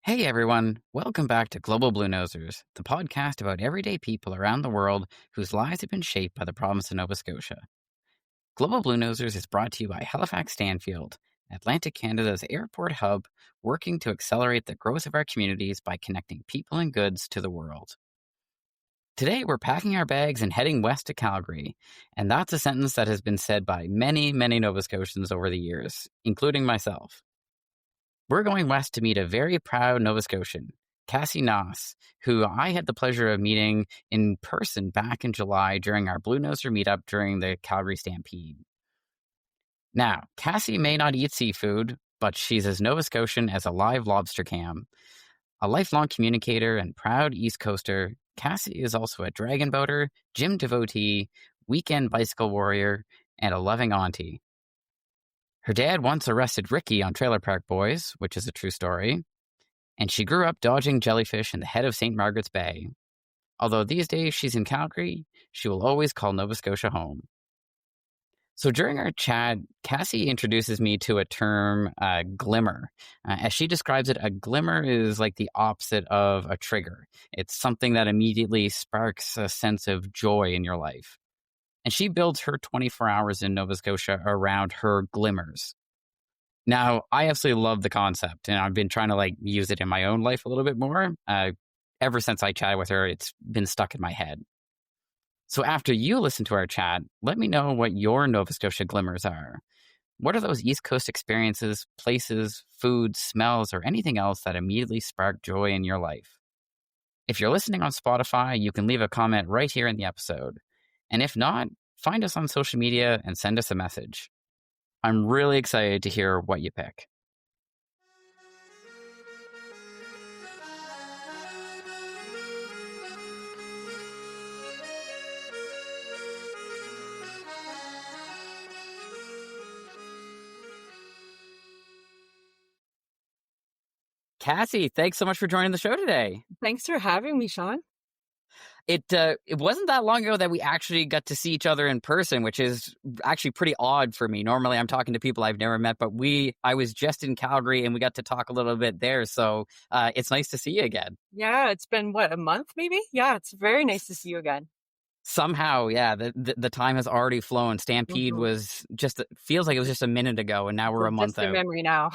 Hey everyone, welcome back to Global Blue Nosers, the podcast about everyday people around the world whose lives have been shaped by the province of Nova Scotia. Global Blue Nosers is brought to you by Halifax Stanfield, Atlantic Canada's airport hub, working to accelerate the growth of our communities by connecting people and goods to the world. Today we're packing our bags and heading west to Calgary, and that's a sentence that has been said by many, many Nova Scotians over the years, including myself. We're going west to meet a very proud Nova Scotian, Cassie Naas, who I had the pleasure of meeting in person back in July during our Blue Noser meetup during the Calgary Stampede. Now, Cassie may not eat seafood, but she's as Nova Scotian as a live lobster cam. A lifelong communicator and proud East Coaster, Cassie is also a dragon boater, gym devotee, weekend bicycle warrior, and a loving auntie. Her dad once arrested Ricky on Trailer Park Boys, which is a true story, and she grew up dodging jellyfish in the head of St. Margaret's Bay. Although these days she's in Calgary, she will always call Nova Scotia home. So during our chat, Cassie introduces me to a term, glimmer. As she describes it, a glimmer is like the opposite of a trigger. It's something that immediately sparks a sense of joy in your life. And she builds her 24 hours in Nova Scotia around her glimmers. Now, I absolutely love the concept, and I've been trying to use it in my own life a little bit more. Ever since I chatted with her, it's been stuck in my head. So after you listen to our chat, let me know what your Nova Scotia glimmers are. What are those East Coast experiences, places, foods, smells, or anything else that immediately spark joy in your life? If you're listening on Spotify, you can leave a comment right here in the episode. And if not, find us on social media and send us a message. I'm really excited to hear what you pick. Cassie, thanks so much for joining the show today. Thanks for having me, Sean. It wasn't that long ago that we actually got to see each other in person, which is actually pretty odd for me. Normally, I'm talking to people I've never met, but I was just in Calgary and we got to talk a little bit there. So it's nice to see you again. Yeah, it's been, a month maybe? Yeah, it's very nice to see you again. Somehow, yeah, the time has already flown. Stampede was feels like it was just a minute ago, and now we're a month out. Just a memory now.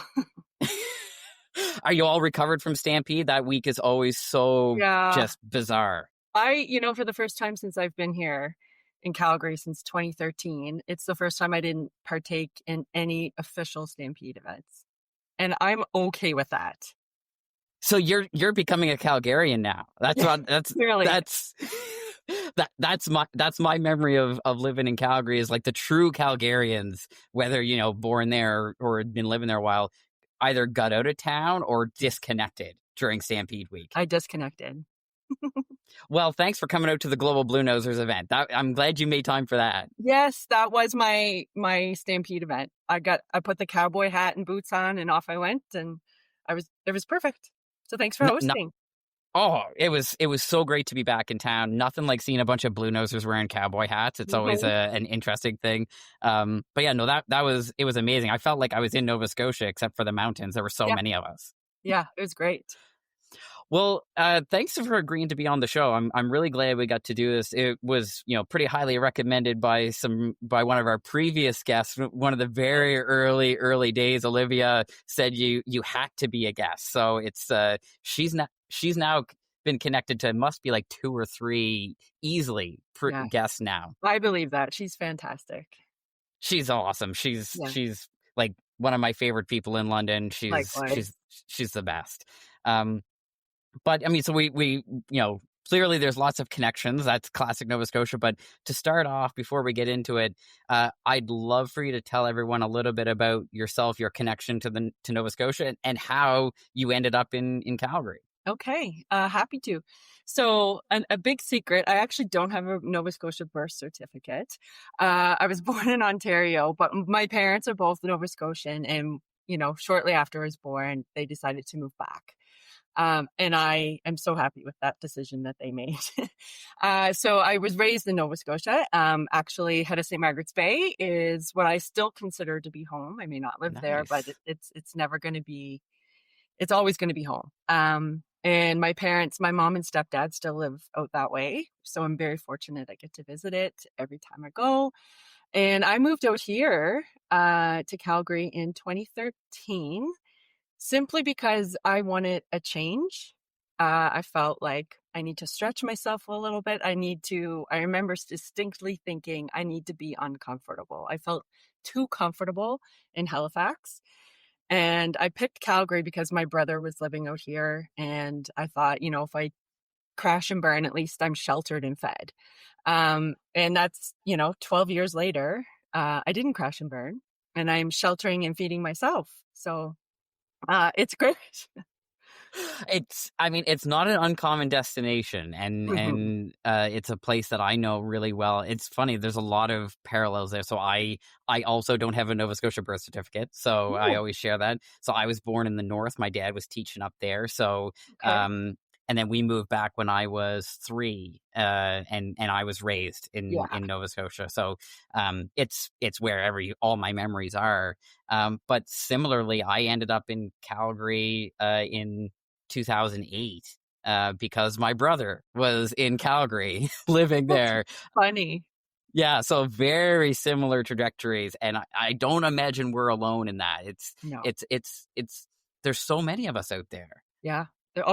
Are you all recovered from Stampede? That week is always so just bizarre. For the first time since I've been here in Calgary since 2013, it's the first time I didn't partake in any official Stampede events. And I'm okay with that. So you're becoming a Calgarian now. That's my memory of living in Calgary is like the true Calgarians, whether, born there or had been living there a while, either got out of town or disconnected during Stampede week. I disconnected. Well, thanks for coming out to the Global Blue Nosers event. I'm glad you made time for that. Yes, that was my Stampede event. I put the cowboy hat and boots on and off I went, and it was perfect. So thanks for hosting. It was so great to be back in town. Nothing like seeing a bunch of Blue Nosers wearing cowboy hats. It's always an interesting thing. But yeah, no, it was amazing. I felt like I was in Nova Scotia, except for the mountains. There were so many of us. Yeah, it was great. Well, thanks for agreeing to be on the show. I'm really glad we got to do this. It was, pretty highly recommended by one of our previous guests. One of the very early days, Olivia said you had to be a guest. So it's she's now been connected to must be like 2 or 3 easily guests now. I believe that. She's fantastic. She's awesome. She's like one of my favorite people in London. She's the best. But I mean, so we clearly there's lots of connections. That's classic Nova Scotia. But to start off, before we get into it, I'd love for you to tell everyone a little bit about yourself, your connection to Nova Scotia, and how you ended up in Calgary. Okay, happy to. So a big secret, I actually don't have a Nova Scotia birth certificate. I was born in Ontario, but my parents are both Nova Scotian. And, shortly after I was born, they decided to move back. And I am so happy with that decision that they made. So I was raised in Nova Scotia. Actually, head of St. Margaret's Bay is what I still consider to be home. I may not live there, but it's never going to be it's always going to be home. And my parents, my mom and stepdad still live out that way. So I'm very fortunate I get to visit it every time I go. And I moved out here to Calgary in 2013 simply because I wanted a change. I felt like I need to stretch myself a little bit. I remember distinctly thinking I need to be uncomfortable. I felt too comfortable in Halifax. And I picked Calgary because my brother was living out here. And I thought, if I crash and burn, at least I'm sheltered and fed. And that's, 12 years later, I didn't crash and burn, and I'm sheltering and feeding myself. So it's great. It's not an uncommon destination, and it's a place that I know really well. It's funny, there's a lot of parallels there. So I also don't have a Nova Scotia birth certificate, so I Ooh, always share that. So I was born in the north. My dad was teaching up there. So okay. and then we moved back when I was 3, and I was raised in Yeah. Nova Scotia. So it's where all my memories are. But similarly, I ended up in Calgary in 2008 because my brother was in Calgary living That's there. funny. Yeah, so very similar trajectories, and I don't imagine we're alone in that. No. It's there's so many of us out there. Yeah.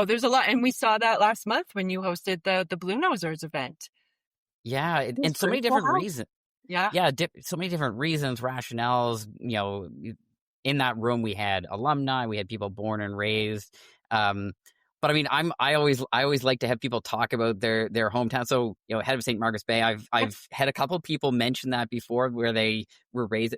There's a lot. And we saw that last month when you hosted the Blue Nosers event. Yeah, It was and so many pretty full different house. reasons. Yeah. Yeah, so many different reasons, rationales. In that room we had alumni, we had people born and raised. But I mean, I always like to have people talk about their hometown. So head of St. Margaret's Bay, I've had a couple of people mention that before, where they were raised.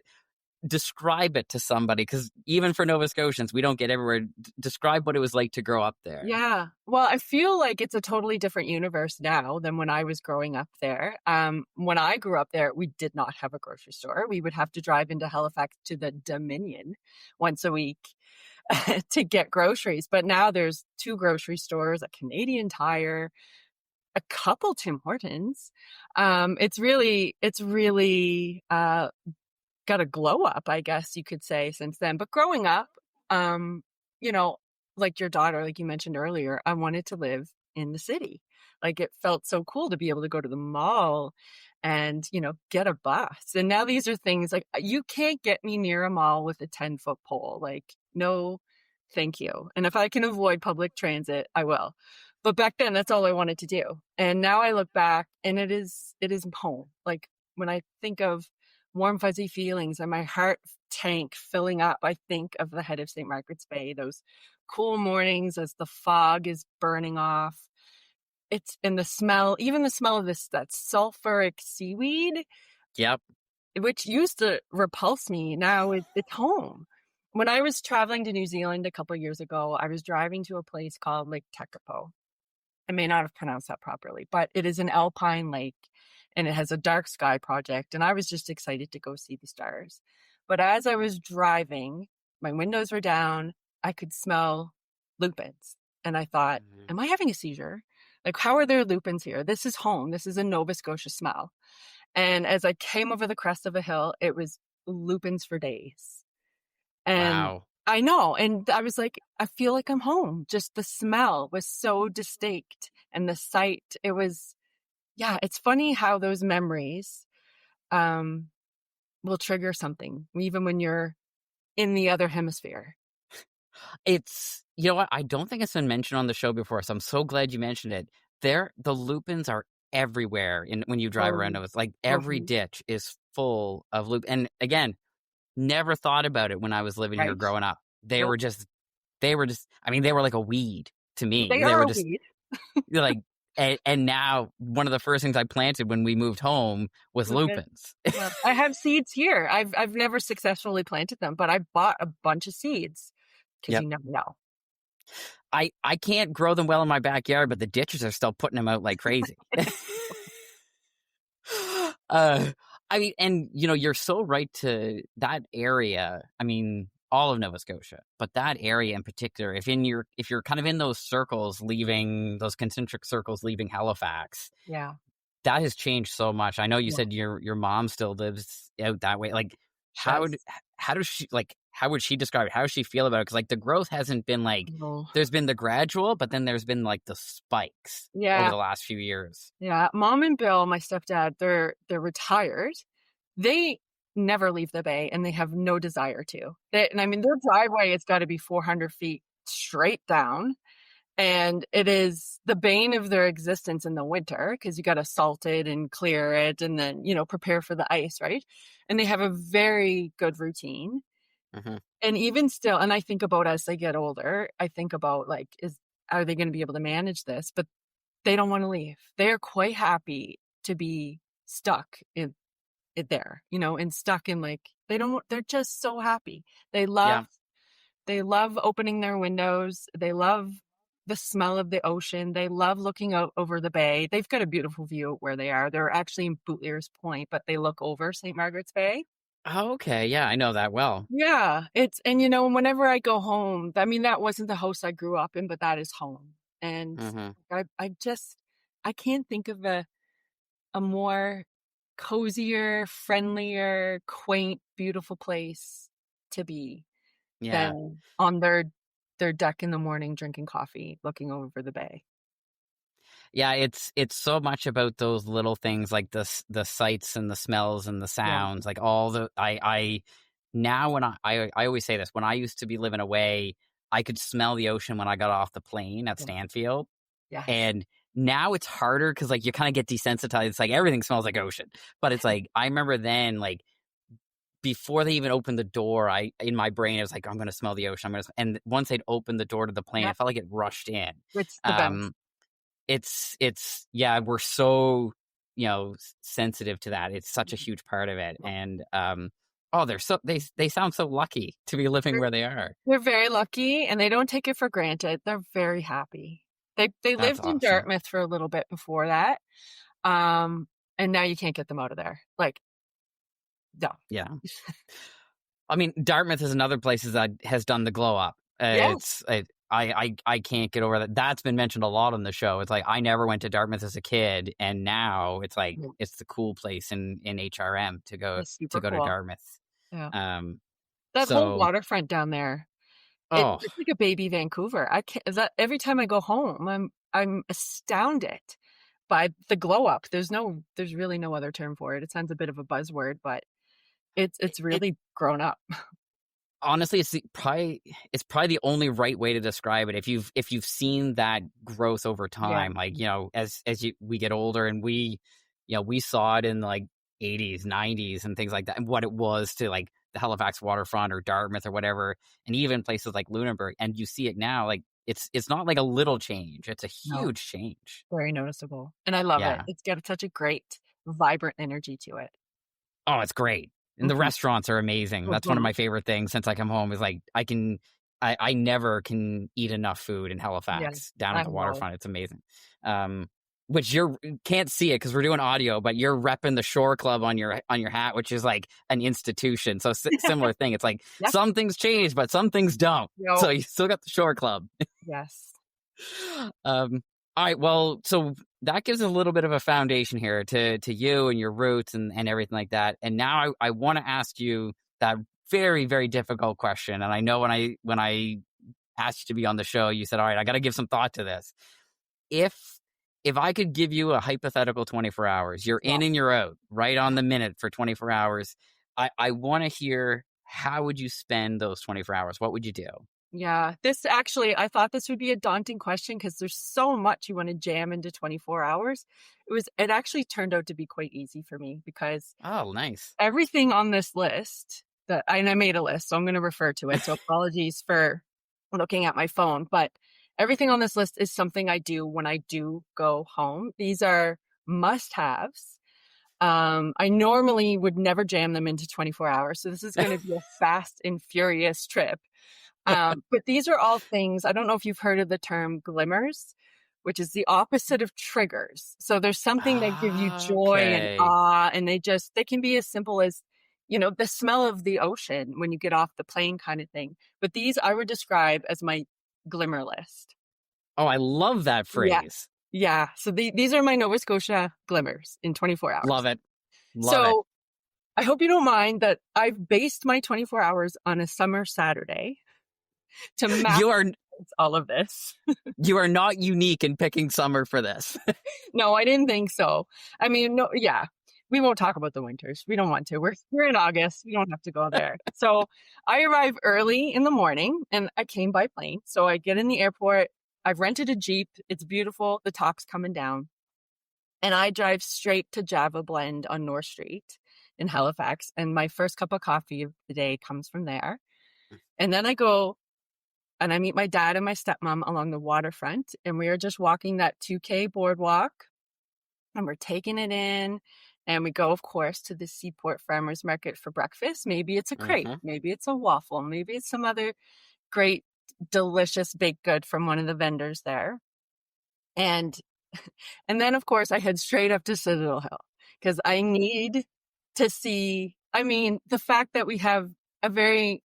Describe it to somebody, because even for Nova Scotians, we don't get everywhere. Describe what it was like to grow up there. Yeah. Well, I feel like it's a totally different universe now than when I was growing up there. When I grew up there, we did not have a grocery store. We would have to drive into Halifax to the Dominion once a week to get groceries. But now there's 2 grocery stores, a Canadian Tire, a couple Tim Hortons. It's really got a glow up, I guess you could say, since then. But growing up, um, you know, like your daughter, like you mentioned earlier, I wanted to live in the city. Like it felt so cool to be able to go to the mall and, get a bus. And now these are things like you can't get me near a mall with a 10-foot pole. Like, no, thank you. And if I can avoid public transit, I will. But back then, that's all I wanted to do. And now I look back and it is home. Like when I think of warm, fuzzy feelings and my heart tank filling up, I think of the head of St. Margaret's Bay, those cool mornings as the fog is burning off. It's in the smell, even the smell of that sulfuric seaweed, Yep. which used to repulse me. Now it's home. When I was traveling to New Zealand a couple of years ago, I was driving to a place called Lake Tekapo. I may not have pronounced that properly, but it is an alpine lake and it has a dark sky project. And I was just excited to go see the stars. But as I was driving, my windows were down. I could smell lupins. And I thought, am I having a seizure? Like, how are there lupins here? This is home. This is a Nova Scotia smell. And as I came over the crest of a hill, it was lupins for days. And Wow. I know. And I was like, I feel like I'm home. Just the smell was so distinct and the sight, it was, yeah, it's funny how those memories will trigger something, even when you're in the other hemisphere. It's, you know what? I don't think it's been mentioned on the show before, so I'm so glad you mentioned it. The lupins are everywhere when you drive around. It's like every Mhm. ditch is full of lupins. And again, never thought about it when I was living here Right. growing up. They Nope. were just, I mean, they were like a weed to me. They They are were a just weed. like, and now one of the first things I planted when we moved home was Lupin. lupins. Well, I have seeds here. I've never successfully planted them, but I bought a bunch of seeds because Yep. you never know. I can't grow them well in my backyard, but the ditches are still putting them out like crazy. I mean, and you're so right to that area. I mean, all of Nova Scotia, but that area in particular, if you're kind of in those circles, leaving those concentric circles, leaving Halifax, Yeah. that has changed so much. I know you Yeah. said your mom still lives out that way. Like, She does. how does she, like, how would she describe it? How does she feel about it? Because like the growth hasn't been like, Oh. there's been the gradual, but then there's been like the spikes over Yeah. the last few years. Yeah. Mom and Bill, my stepdad, they're retired. They never leave the bay and they have no desire to. And I mean, their driveway has got to be 400 feet straight down. And it is the bane of their existence in the winter because you got to salt it and clear it and then, prepare for the ice, right? And they have a very good routine. Mm-hmm. And even still, and I think about as they get older, I think about like, are they going to be able to manage this? But they don't want to leave. They are quite happy to be stuck in it there, and stuck in like, they're just so happy. They Yeah. love opening their windows. They love the smell of the ocean. They love looking out over the bay. They've got a beautiful view where they are. They're actually in Bootleers Point, but they look over St. Margaret's Bay. Oh, okay. Yeah, I know that well. Yeah, and whenever I go home, I mean, that wasn't the house I grew up in, but that is home. And Mm-hmm. I can't think of a more cozier, friendlier, quaint, beautiful place to be Yeah. than on their deck in the morning drinking coffee, looking over the bay. Yeah, it's so much about those little things like the sights and the smells and the Yeah. sounds, like all the I now when I always say this, when I used to be living away, I could smell the ocean when I got off the plane at Yeah. Stanfield. Yes. And now it's harder because like you kind of get desensitized. It's like everything smells like ocean. But it's like I remember then, like before they even opened the door, in my brain it was like, I'm gonna smell the ocean. And once they'd opened the door to the plane, I Yeah. felt like it rushed in. It's the best. Um it's yeah, we're so, sensitive to that. It's such a huge part of it. And they sound so lucky to be living where they are. They're very lucky and they don't take it for granted. They're very happy. They That's lived in awesome. Dartmouth for a little bit before that. And now you can't get them out of there. Like, no. Yeah. I mean, Dartmouth is another place that has done the glow up. Yes. I can't get over that. That's been mentioned a lot on the show. It's like I never went to Dartmouth as a kid, and now it's like Yeah. it's the cool place in HRM to go It's super to cool. Dartmouth. Yeah. Um, That whole so waterfront down there, oh it's like a baby Vancouver. I can't that every time I go home, I'm astounded by the glow up. There's really no other term for it. It sounds a bit of a buzzword, but it's it really grown up. honestly, it's probably the only right way to describe it. If you've seen that growth over Yeah. time, like we get older and we saw it in like 80s, 90s, and things like that, and what it was to like the Halifax waterfront or Dartmouth or whatever, and even places like Lunenburg, and you see it now, like it's not like a little change; it's a No, huge change. very noticeable. And I love it. Yeah. It's got such a great, vibrant energy to it. Oh, it's great. And the Mhm. restaurants are amazing. That's one of Mhm. my favorite things since I come home is like I never can eat enough food in Yeah, Halifax down I at the know. waterfront. It's amazing. Which you can't see it because we're doing audio, but you're repping the Shore Club on your hat, which is like an institution. So similar thing. It's like Yeah. some things change, but some things don't. No. So you still got the Shore Club. Yes. All right. Well, so that gives a little bit of a foundation here to you and your roots and everything like that. And now I want to ask you that very, very difficult question. And I know when I asked you to be on the show, you said, all right, I got to give some thought to this. If I could give you a hypothetical 24 hours, you're in Yes. and you're out right on the minute for 24 hours. I want to hear, how would you spend those 24 hours? What would you do? Yeah, I thought this would be a daunting question because there's so much you want to jam into 24 hours. It actually turned out to be quite easy for me because Oh, nice. everything on this list and I made a list, so I'm going to refer to it. So apologies for looking at my phone, but everything on this list is something I do when I do go home. These are must-haves. I normally would never jam them into 24 hours. So this is going to be a fast and furious trip. But these are all things, I don't know if you've heard of the term glimmers, which is the opposite of triggers. So there's something that gives you joy and Okay. awe, and they can be as simple as, the smell of the ocean when you get off the plane kind of thing. But these I would describe as my glimmer list. Oh, I love that Yeah. phrase. Yeah. So these are my Nova Scotia glimmers in 24 hours. Love it. Love it. So I hope you don't mind that I've based my 24 hours on a summer Saturday to You are all of this. you are not unique in picking summer for this. No, I didn't think so. I mean, no, yeah, we won't talk about the winters. We don't want to. We're in August. We don't have to go there. So I arrive early in the morning, and I came by plane. So I get in the airport. I've rented a Jeep. It's beautiful. The top's coming down. And I drive straight to Java Blend on North Street in Halifax. And my first cup of coffee of the day comes from there. And then I go and I meet my dad and my stepmom along the waterfront. And we are just walking that 2K boardwalk. And we're taking it in. And we go, of course, to the Seaport Farmers Market for breakfast. Maybe it's a crepe. Maybe it's a waffle. Maybe it's some other great, delicious baked good from one of the vendors there. And then, of course, I head straight up to Citadel Hill because I need to see, I mean, the fact that we have a very,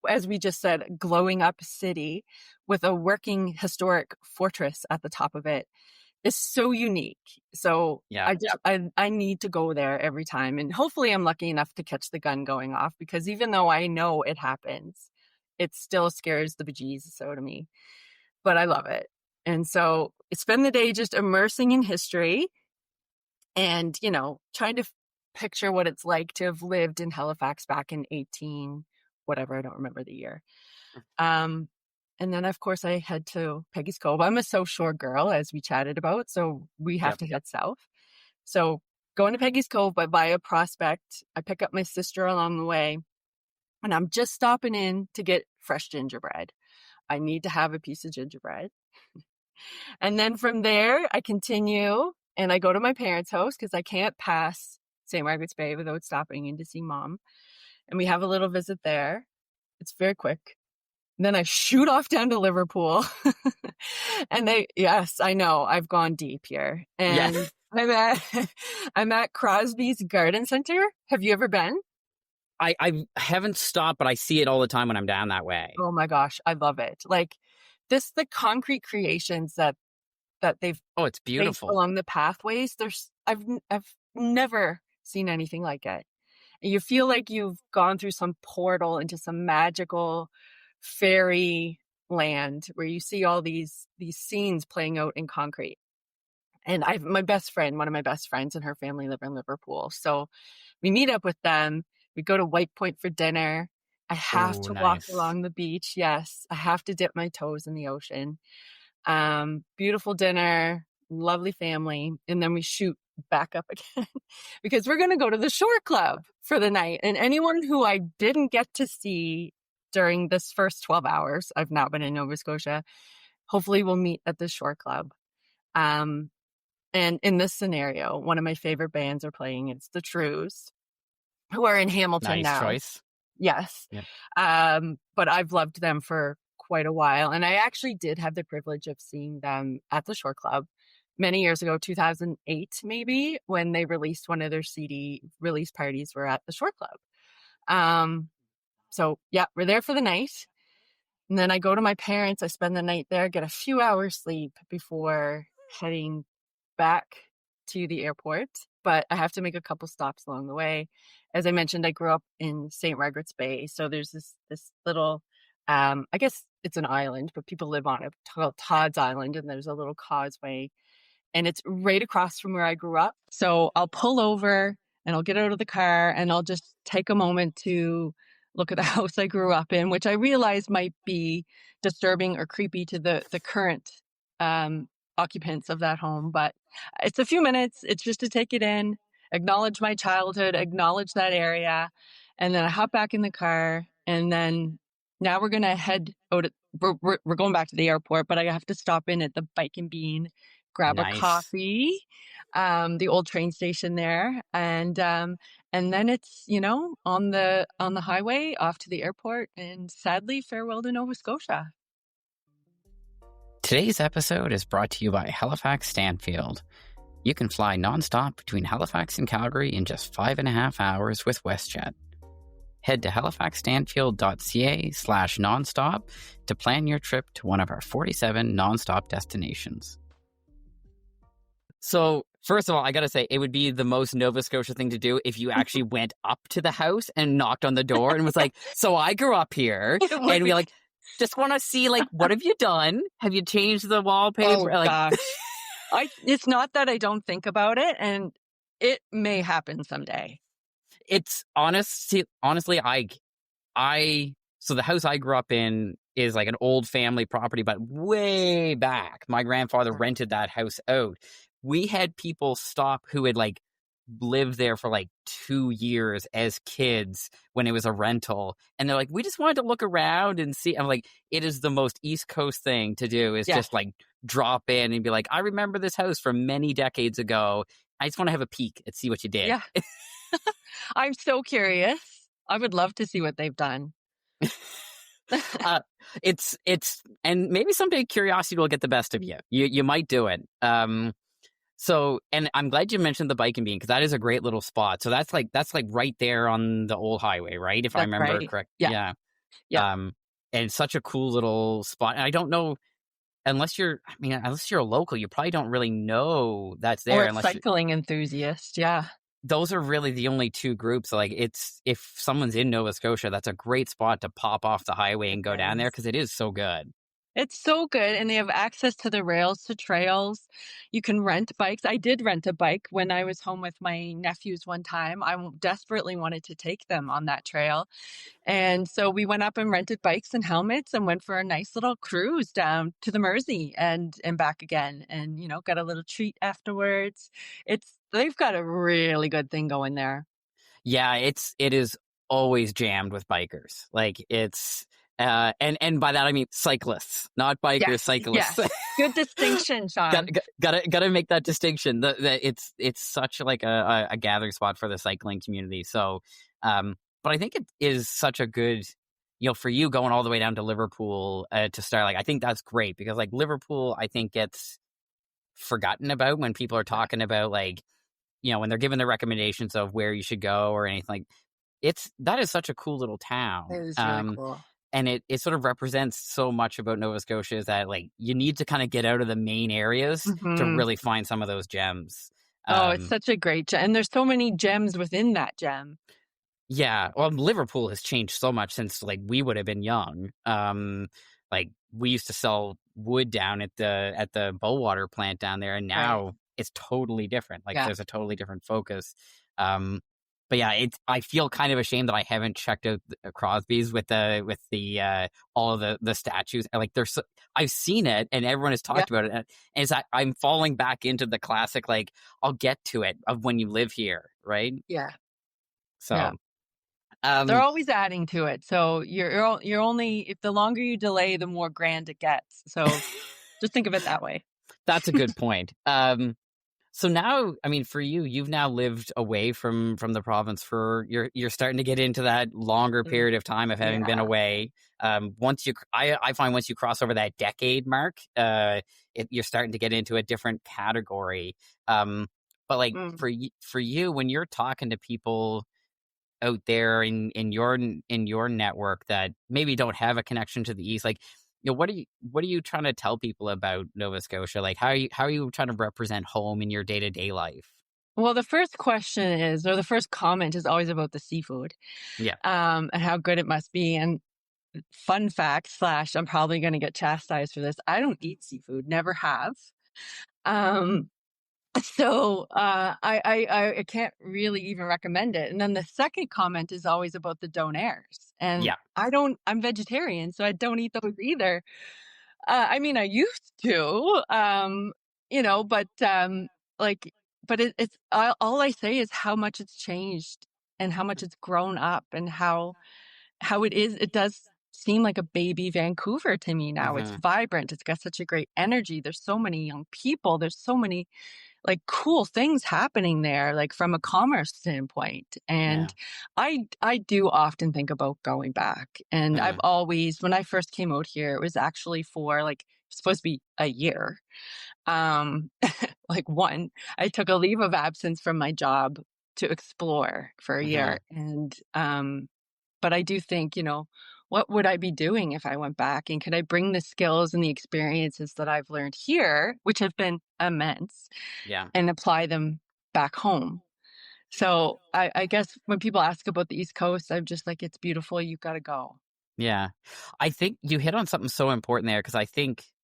as we just said, glowing up city with a working historic fortress at the top of it is so unique. So Yeah. I need to go there every time. And hopefully I'm lucky enough to catch the gun going off, because even though I know it happens, it still scares the bejesus out of me. But I love it. And so spend the day just immersing in history and, trying to picture what it's like to have lived in Halifax back in 18, whatever, I don't remember the year. And then, of course, I head to Peggy's Cove. I'm a South Shore girl, as we chatted about, so we have to head south. So going to Peggy's Cove, but via Prospect, I pick up my sister along the way, and I'm just stopping in to get fresh gingerbread. I need to have a piece of gingerbread. And then from there, I continue and I go to my parents' house because I can't pass St. Margarets Bay without stopping in to see Mom. And we have a little visit there. It's very quick. And then I shoot off down to Liverpool. And yes, I know, I've gone deep here. And I'm at Crosby's Garden Center. Have you ever been? I haven't stopped, but I see it all the time when I'm down that way. Oh my gosh, I love it. Like the concrete creations that they've it's beautiful along the pathways. I've never seen anything like it. And you feel like you've gone through some portal into some magical fairy land where you see all these scenes playing out in concrete. And one of my best friends and her family live in Liverpool. So we meet up with them. We go to White Point for dinner. I have to walk along the beach. Yes, I have to dip my toes in the ocean. Beautiful dinner, lovely family. And then we shoot back up again because we're going to go to the Shore Club for the night. And anyone who I didn't get to see during this first 12 hours, I've now been in Nova Scotia, hopefully we'll meet at the Shore Club. And in this scenario, one of my favorite bands are playing. It's the Trues, who are in Hamilton now. Nice choice. Yes. Yeah. But I've loved them for quite a while. And I actually did have the privilege of seeing them at the Shore Club many years ago, 2008 maybe, when they released one of their CD release parties were at the Shore Club. So yeah, we're there for the night. And then I go to my parents. I spend the night there, get a few hours sleep before heading back to the airport. But I have to make a couple stops along the way. As I mentioned, I grew up in St. Margarets Bay. So there's this little, I guess it's an island, but people live on it called Todd's Island. And there's a little causeway. And it's right across from where I grew up. So I'll pull over and I'll get out of the car and I'll just take a moment to look at the house I grew up in, which I realize might be disturbing or creepy to the current occupants of that home. But it's a few minutes. It's just to take it in, acknowledge my childhood, acknowledge that area. And then I hop back in the car. And then now we're going to head out. We're going back to the airport, but I have to stop in at the Bike and Bean, grab a coffee, the old train station there. And then it's, on the highway off to the airport, and sadly, farewell to Nova Scotia. Today's episode is brought to you by Halifax Stanfield. You can fly nonstop between Halifax and Calgary in just 5.5 hours with WestJet. Head to halifaxstanfield.ca/nonstop to plan your trip to one of our 47 nonstop destinations. So, first of all, I gotta say, it would be the most Nova Scotia thing to do if you actually went up to the house and knocked on the door and was like, "So I grew up here," It and we would. like, "Just want to see, like, what have you done? Have you changed the wallpaper?" Oh Like, gosh. It's not that I don't think about it, and it may happen someday. it's honestly, so the house I grew up in is like an old family property, but way back, my grandfather Right. rented that house out. We had people stop who had like lived there for like 2 years as kids when it was a rental. And they're like, we just wanted to look around and see. I'm like, it is the most East Coast thing to do is Yes. just like drop in and be like, I remember this house from many decades ago. I just want to have a peek and see what you did. Yeah. I'm so curious. I would love to see what they've done. uh, and maybe someday curiosity will get the best of you. You might do it. So, and I'm glad you mentioned the bike and bean because that is a great little spot. So that's like right there on the old highway, right? If I That's remember right. correct. Yeah. Yeah. Yeah. And it's such a cool little spot. And I don't know unless you're a local, you probably don't really know that's Or there a unless cycling enthusiast. Yeah. those are really the only two groups. Like it's if someone's in Nova Scotia, that's a great spot to pop off the highway It and go down there is. because it is so good. It's so good, and they have access to the rails to trails. You can rent bikes. I did rent a bike when I was home with my nephews one time. Desperately wanted to take them on that trail. And so we went up and rented bikes and helmets and went for a nice little cruise down to the Mersey and back again and got a little treat afterwards. They've got a really good thing going there. Yeah, it is always jammed with bikers. Like it's and by that I mean cyclists, not bikers, Yes, cyclists. yes. Good distinction, got, Sean. got, gotta make that distinction. That it's such like a gathering spot for the cycling community. So, but I think it is such a good, for you going all the way down to Liverpool to start. Like I think that's great because like Liverpool, I think gets forgotten about when people are talking about like when they're giving the recommendations of where you should go or anything like that is such a cool little It town. is really cool. And it sort of represents so much about Nova Scotia is that like you need to kind of get out of the main areas to Mhm. really find some of those gems. Oh, it's Um, such a great gem, and there's so many gems within that gem. yeah, well, Liverpool has changed so much since like we would have been young. Like we used to sell wood down at the Bowater plant down there, and Right. now it's totally different. Like Yeah. there's a totally different focus. But yeah, I feel kind of ashamed that I haven't checked out Crosby's with the all of the statues. And like I've seen it and everyone has Yeah. talked about it, and I'm falling back into the classic like I'll get to it of when you live here, right? Yeah. Yeah. So They're um, always adding to it. So you're only if the longer you delay, the more grand it gets. So just think of it that way. that's a good point. So now, I mean, for you, you've now lived away from the province for you're starting to get into that longer Mm. period of time of having been Yeah. away. I find once you cross over that decade mark, you're starting to get into a different category. But like Mm. for you, when you're talking to people out there in your network that maybe don't have a connection to the east, like what are you trying to tell people about Nova Scotia? Like how are you trying to represent home in your day-to-day life? Well, the first question is, or the first comment is always about the seafood, Yeah. and how good it must be. And fun fact slash, I'm probably going to get chastised for this. I don't eat seafood, never have. Um, So, I can't really even recommend it. And then the second comment is always about the donairs, and Yeah. I'm vegetarian, so I don't eat those either. I mean, I used to, but, like, but it's all I say is how much it's changed and how much it's grown up and how it does seem like a baby Vancouver to me now. It's Hmm. vibrant. It's got such a great energy. There's so many young people. There's so many like cool things happening there, like from a commerce standpoint. Yeah. And I do often think about going back. And I've Hmm. always, when I first came out here, it was actually for like supposed to be a year. Um, like one, I took a leave of absence from my job to explore for a Hmm. year. And but I do think, what would I be doing if I went back? And could I bring the skills and the experiences that I've learned here, which have been immense, Yeah. and apply them back home? So I guess when people ask about the East Coast, I'm just like, it's beautiful. You got to go. Yeah. I think you hit on something so important there because I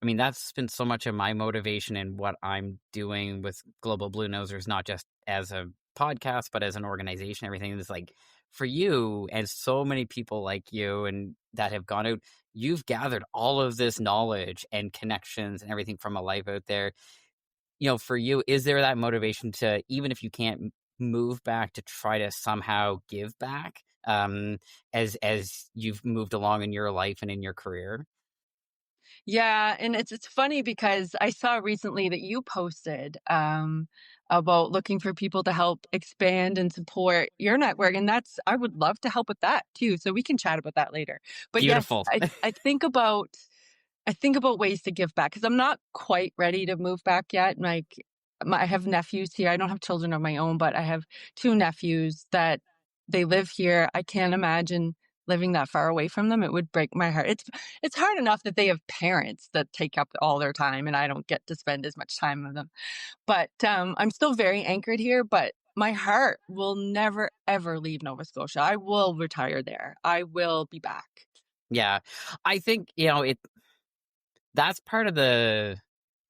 mean, that's been so much of my motivation in what I'm doing with Global Blue Nosers, not just as a podcast, but as an organization, everything is like for you and so many people like you and that have gone out, you've gathered all of this knowledge and connections and everything from a life out there. For you, is there that motivation to, even if you can't move back, to try to somehow give back as you've moved along in your life and in your career? Yeah, and it's funny because I saw recently that you posted about looking for people to help expand and support your network, and that's I would love to help with that too. So we can chat about that later. But yes, Beautiful. I think about ways to give back because I'm not quite ready to move back yet. I have nephews here. I don't have children of my own, but I have two nephews that they live here. I can't imagine living that far away from them. It would break my heart. It's hard enough that they have parents that take up all their time and I don't get to spend as much time with them. But I'm still very anchored here, but my heart will never ever leave Nova Scotia. I will retire there. I will be back. Yeah. I think, that's part of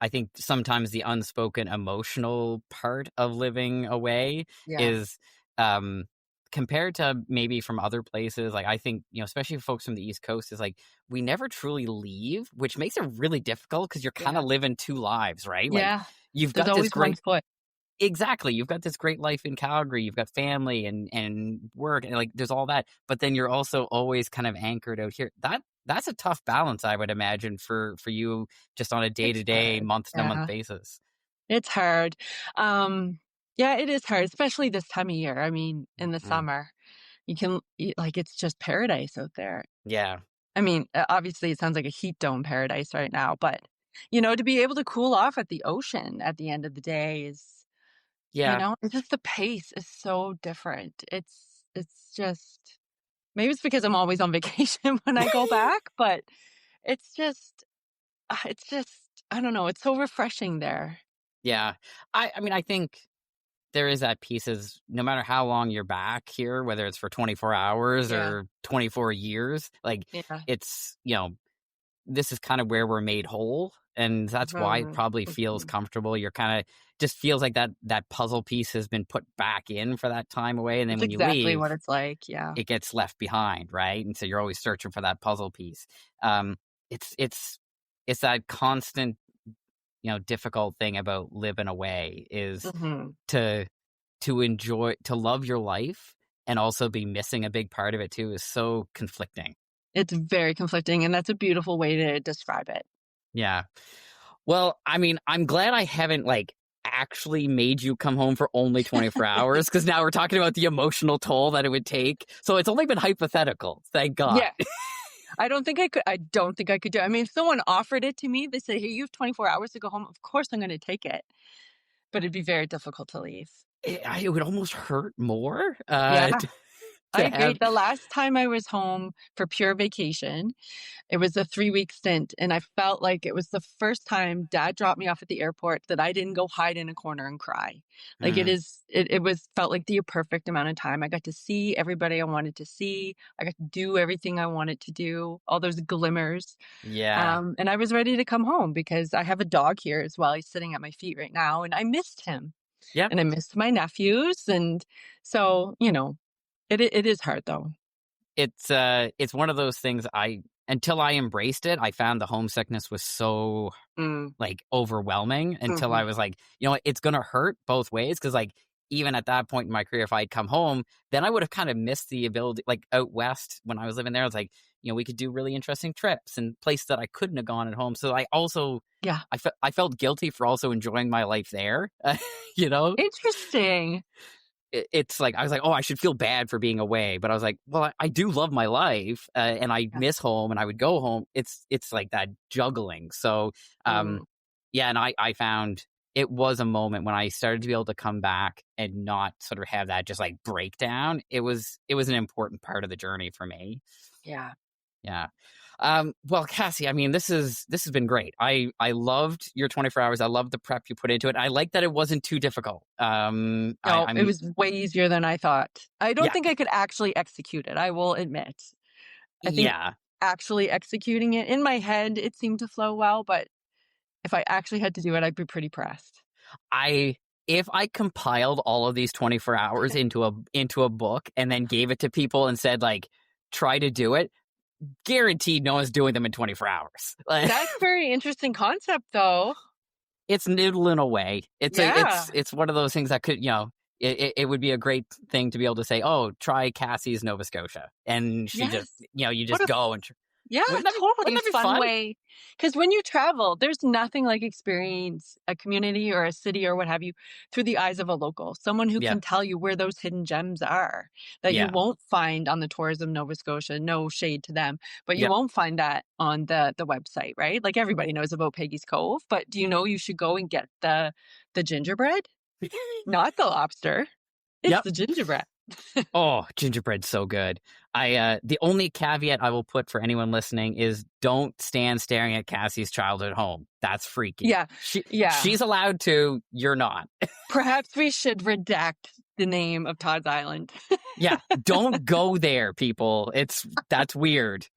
I think sometimes the unspoken emotional part of living away Yeah. is compared to maybe from other places. Like I think, especially folks from the East Coast is like, we never truly leave, which makes it really difficult because you're kind Yeah. of living two lives, right? Like Yeah. you've There's got this always one great foot. Exactly. You've got this great life in Calgary. You've got family and work and like there's all that, but then you're also always kind of anchored out here. That's a tough balance, I would imagine, for you just on a It's day-to-day, hard. month-to-month Yeah. basis. It's hard. Yeah, it is hard, especially this time of year. I mean, in the Mm. summer, like, it's just paradise out there. Yeah. I mean, obviously, it sounds like a heat dome paradise right now, but, to be able to cool off at the ocean at the end of the day is, Yeah. it's just the pace is so different. It's just maybe it's because I'm always on vacation when I go back, but it's just it's just I don't know, it's so refreshing there. Yeah. I mean, I think there is that piece is no matter how long you're back here, whether it's for 24 hours Yeah. or 24 years, like Yeah. it's, this is kind of where we're made whole. And that's why it Mhm. probably feels Mhm. comfortable. You're kind of just feels like that puzzle piece has been put back in for that time away. And then That's when you exactly leave, what it's like, yeah. it gets left behind, right? And so you're always searching for that puzzle piece. Um, it's that constant, difficult thing about living away is Mhm. to enjoy, to love your life and also be missing a big part of it too is so conflicting. It's very conflicting, and that's a beautiful way to describe it. Yeah. Well, I mean, I'm glad I haven't like actually made you come home for only 24 hours because now we're talking about the emotional toll that it would take. So it's only been hypothetical. Thank God. Yeah. I don't think I could do it. I mean, if someone offered it to me, they say, "Hey, you have 24 hours to go home." Of course, I'm gonna take it, but it'd be very difficult to leave. It would almost hurt more Yeah, I to agree. have. The last time I was home for pure vacation, it was a 3-week stint, and I felt like it was the first time dad dropped me off at the airport that I didn't go hide in a corner and cry. Like, Mm, it was felt like the perfect amount of time. I got to see everybody I wanted to see. I got to do everything I wanted to do, all those glimmers. yeah. And I was ready to come home because I have a dog here as well. He's sitting at my feet right now, and I missed him, Yep. and I missed my nephews, and so, it is hard though. It's one of those things until I embraced it, I found the homesickness was so Mm, like overwhelming until I mhm. was like, what, it's gonna hurt both ways because like even at that point in my career, if I'd come home, then I would have kind of missed the ability. Like out west when I was living there, I was like, we could do really interesting trips and places that I couldn't have gone at home. So I also Yeah. I felt guilty for also enjoying my life there. you know, Interesting. it's like I was like, oh, I should feel bad for being away, but I was like, well, I do love my life, and I Yeah. miss home, and I would go home. It's like that juggling. So, Mm, yeah, and I found it was a moment when I started to be able to come back and not sort of have that just like breakdown. It was an important part of the journey for me. yeah. Yeah. Well, Cassie, I mean, this has been great. I loved your 24 hours. I loved the prep you put into it. I like that it wasn't too difficult. No, it I'm was way easier than I thought. I don't Yeah, think I could actually execute it, I will admit. I think yeah. actually executing it in my head, it seemed to flow well, but if I actually had to do it, I'd be pretty pressed. I If I compiled all of these 24 hours into a book and then gave it to people and said like, try to do it, guaranteed no one's doing them in 24 hours. Like, That's a very interesting concept, though. it's noodling away. Yeah. It's one of those things that could, it would be a great thing to be able to say, oh, try Cassie's Nova Scotia. And she just, Yes. you What just a go and Yeah, wouldn't totally that be fun fun? way. Because when you travel, there's nothing like experience a community or a city or what have you through the eyes of a local, someone who Yeah. can tell you where those hidden gems are that you Yeah. won't find on the Tourism Nova Scotia. No shade to them, but you Yep. won't find that on the website, right? Like everybody knows about Peggy's Cove, but do you know you should go and get the gingerbread? Not the lobster. It's Yep. the gingerbread. Oh, gingerbread's so good. The only caveat I will put for anyone listening is don't stand staring at Cassie's childhood home. That's freaky. Yeah. Yeah. She's allowed to, you're not. Perhaps we should redact the name of Todd's Island. Yeah, don't go there, people. That's weird.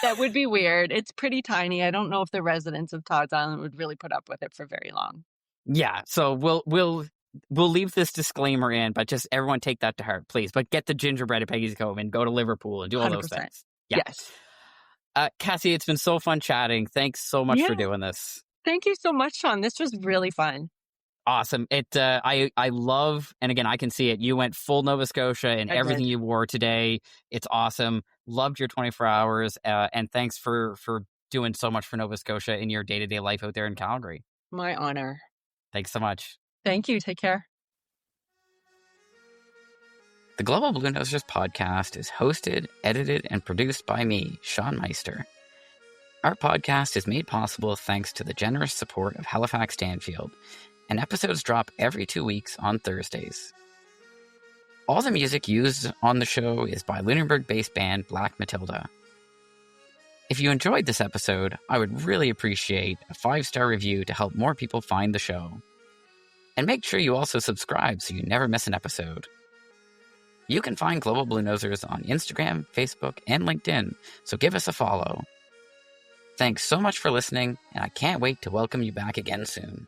That would be weird. It's pretty tiny. I don't know if the residents of Todd's Island would really put up with it for very long. Yeah, so we'll leave this disclaimer in, but just everyone take that to heart, please. But get the gingerbread at Peggy's Cove and go to Liverpool and do all those 100%. things. Yeah. Yes. Cassie, it's been so fun chatting. Thanks so much for doing this. Thank you so much, Sean. This was really fun. Awesome. I love, and again, I can see it. You went full Nova Scotia and everything you wore today. It's awesome. Loved your 24 hours. And thanks for doing so much for Nova Scotia in your day-to-day life out there in Calgary. My honor. Thanks so much. Thank you. Take care. The Global Blue Nosers podcast is hosted, edited, and produced by me, Sean Meister. Our podcast is made possible thanks to the generous support of Halifax Stanfield, and episodes drop every 2 weeks on Thursdays. All the music used on the show is by Lunenburg-based band Black Matilda. If you enjoyed this episode, I would really appreciate a 5-star review to help more people find the show. And make sure you also subscribe so you never miss an episode. You can find Global Blue Nosers on Instagram, Facebook, and LinkedIn, so give us a follow. Thanks so much for listening, and I can't wait to welcome you back again soon.